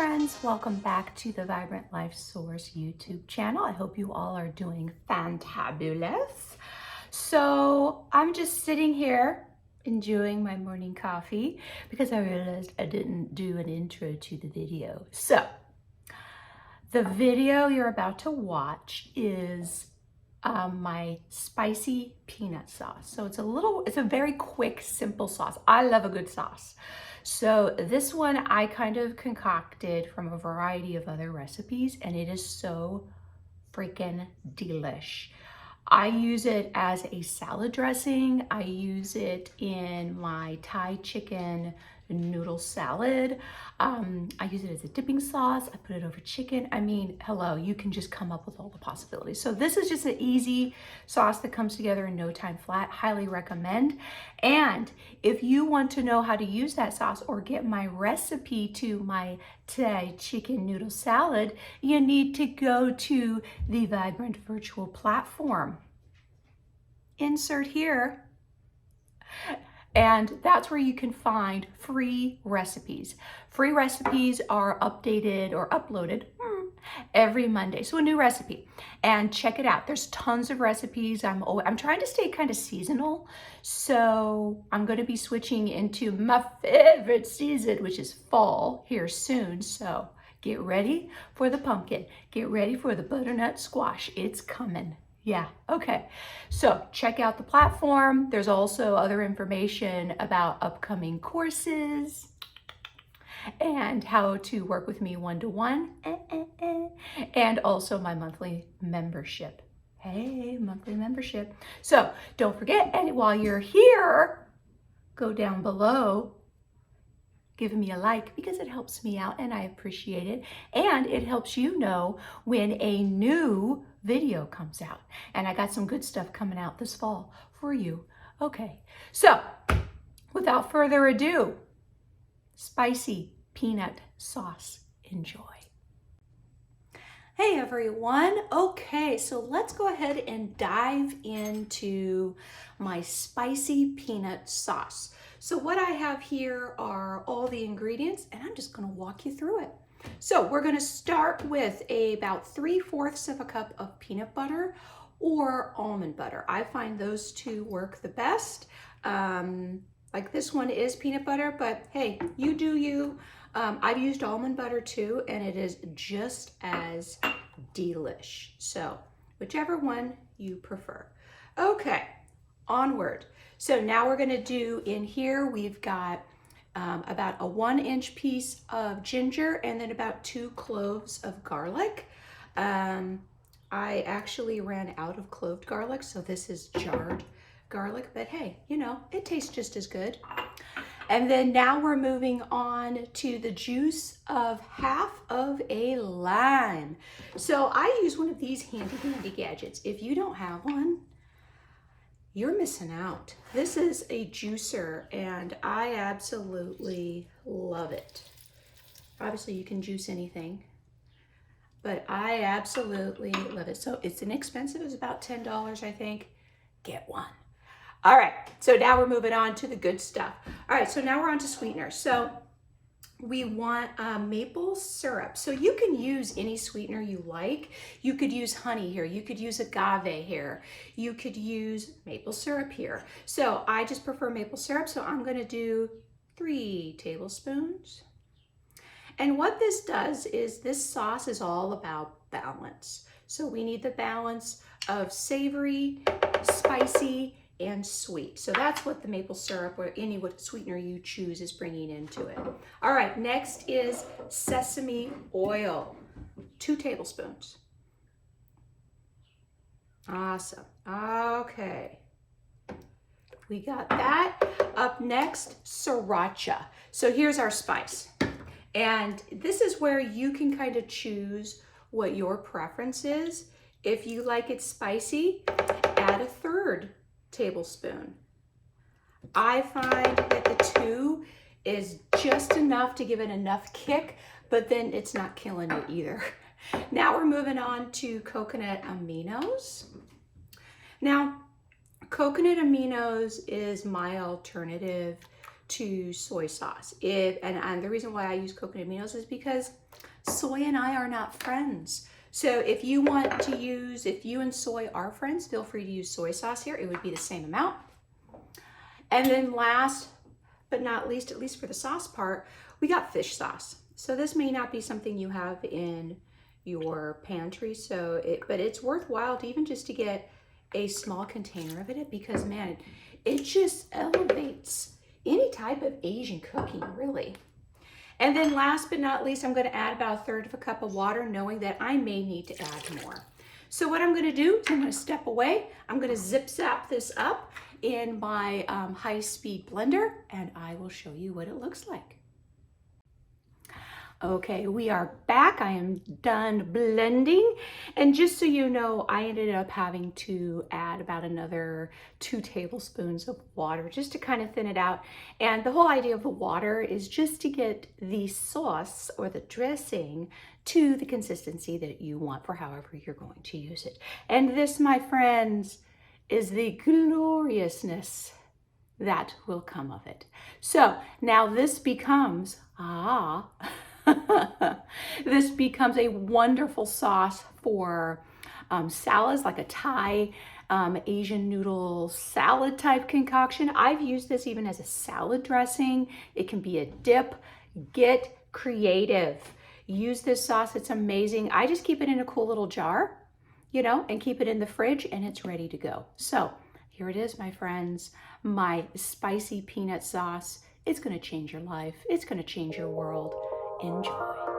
friends, welcome back to the Vibrant Life Source YouTube channel. I hope you all are doing fantabulous. So I'm just sitting here enjoying my morning coffee because I realized I didn't do an intro to the video. So the video you're about to watch is my spicy peanut sauce. So it's a very quick, simple sauce. I love a good sauce. So this one I kind of concocted from a variety of other recipes, and it is so freaking delish. I use it as a salad dressing. I use it in my Thai chicken noodle salad. I use it as a dipping sauce. I put it over chicken. I mean, hello, you can just come up with all the possibilities. So this is just an easy sauce that comes together in no time flat. Highly recommend. And if you want to know how to use that sauce or get my recipe to my Thai chicken noodle salad, you need to go to the Vibrant virtual platform. Insert here. And that's where you can find free recipes. Free recipes are updated or uploaded every Monday. So a new recipe, and check it out. There's tons of recipes. I'm trying to stay kind of seasonal. So I'm going to be switching into my favorite season, which is fall, here soon. So get ready for the pumpkin. Get ready for the butternut squash. It's coming. Yeah, okay. So check out the platform. There's also other information about upcoming courses and how to work with me one-to-one, and also my monthly membership. Hey, monthly membership. So don't forget, and while you're here, go down below, give me a like because it helps me out and I appreciate it. And it helps you know when a new video comes out. And I got some good stuff coming out this fall for you. Okay, so without further ado, spicy peanut sauce. Enjoy. Hey everyone. Okay, so let's go ahead and dive into my spicy peanut sauce. So what I have here are all the ingredients, and I'm just going to walk you through it. So we're going to start with about 3/4 of a cup of peanut butter or almond butter. I find those two work the best. Like this one is peanut butter, but hey, you do you. I've used almond butter too, and it is just as delish. So whichever one you prefer. Okay, onward. So now we're going to do in here, we've got about a 1-inch piece of ginger and then about 2 cloves of garlic. I actually ran out of cloved garlic, so this is jarred garlic, but hey, you know, it tastes just as good. And then now we're moving on to the juice of half of a lime. So I use one of these handy gadgets. If you don't have one, you're missing out. This is a juicer and I absolutely love it. Obviously you can juice anything, but I absolutely love it. So it's inexpensive, it's about $10, I think. Get one. All right, so now we're moving on to the good stuff. All right, so now we're on to sweetener. So we want maple syrup. So you can use any sweetener you like. You could use honey here. You could use agave here. You could use maple syrup here. So I just prefer maple syrup, so I'm gonna do 3 tablespoons. And what this does is this sauce is all about balance. So we need the balance of savory, spicy, and sweet. So that's what the maple syrup or any what sweetener you choose is bringing into it. All right, next is sesame oil, 2 tablespoons. Awesome. Okay, we got that. Up next, sriracha. So here's our spice. And this is where you can kind of choose what your preference is. If you like it spicy, add 1/3 tablespoon. I find that the 2 is just enough to give it enough kick, but then it's not killing it either. Now we're moving on to coconut aminos. Now, coconut aminos is my alternative to soy sauce. And the reason why I use coconut aminos is because soy and I are not friends. So if you and soy are friends, feel free to use soy sauce here. It would be the same amount. And then last but not least, at least for the sauce part, we got fish sauce. So this may not be something you have in your pantry, but it's worthwhile to even just to get a small container of it, because man, it just elevates any type of Asian cooking, really. And then last but not least, I'm going to add about 1/3 of a cup of water, knowing that I may need to add more. So what I'm going to do is I'm going to step away. I'm going to zip zap this up in my high-speed blender, and I will show you what it looks like. Okay, we are back. I am done blending. And just so you know, I ended up having to add about another 2 tablespoons of water just to kind of thin it out. And the whole idea of the water is just to get the sauce or the dressing to the consistency that you want for however you're going to use it. And this, my friends, is the gloriousness that will come of it. So now this becomes, this becomes a wonderful sauce for salads, like a Thai Asian noodle salad type concoction. I've used this even as a salad dressing. It can be a dip. Get creative. Use this sauce. It's amazing. I just keep it in a cool little jar, you know, and keep it in the fridge, and it's ready to go. So here it is, my friends, my spicy peanut sauce. It's going to change your life. It's going to change your world. Enjoy.